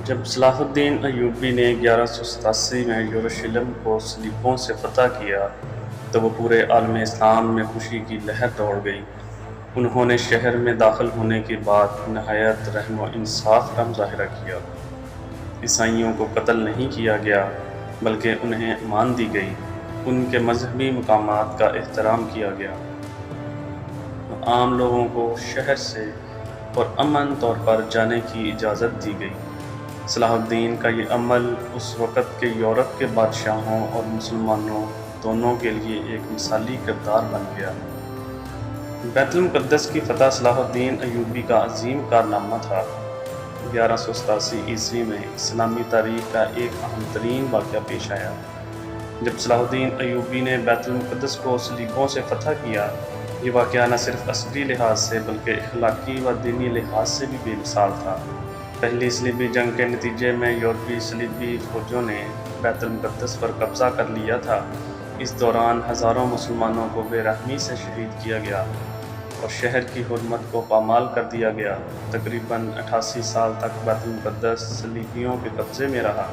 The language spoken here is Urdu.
جب صلاح الدین ایوبی نے 1187 میں یروشلم کو صلیبوں سے فتح کیا تو وہ پورے عالم اسلام میں خوشی کی لہر دوڑ گئی۔ انہوں نے شہر میں داخل ہونے کے بعد نہایت رحم و انصاف کا مظاہرہ کیا۔ عیسائیوں کو قتل نہیں کیا گیا بلکہ انہیں امان دی گئی، ان کے مذہبی مقامات کا احترام کیا گیا۔ عام لوگوں کو شہر سے پرامن طور پر جانے کی اجازت دی گئی۔ صلاح الدین کا یہ عمل اس وقت کے یورپ کے بادشاہوں اور مسلمانوں دونوں کے لیے ایک مثالی کردار بن گیا۔ بیت المقدس کی فتح صلاح الدین ایوبی کا عظیم کارنامہ تھا۔ 1187 عیسوی میں اسلامی تاریخ کا ایک اہم ترین واقعہ پیش آیا۔ جب صلاح الدین ایوبی نے بیت المقدس کو صلیبوں سے فتح کیا، یہ واقعہ نہ صرف عسکری لحاظ سے بلکہ اخلاقی و دینی لحاظ سے بھی بے مثال تھا۔ پہلی صلیبی جنگ کے نتیجے میں یورپی صلیبی فوجوں نے بیت المقدس پر قبضہ کر لیا تھا۔ اس دوران ہزاروں مسلمانوں کو بے رحمی سے شہید کیا گیا اور شہر کی حرمت کو پامال کر دیا گیا۔ تقریباً 88 سال تک بیت المقدس صلیبیوں کے قبضے میں رہا۔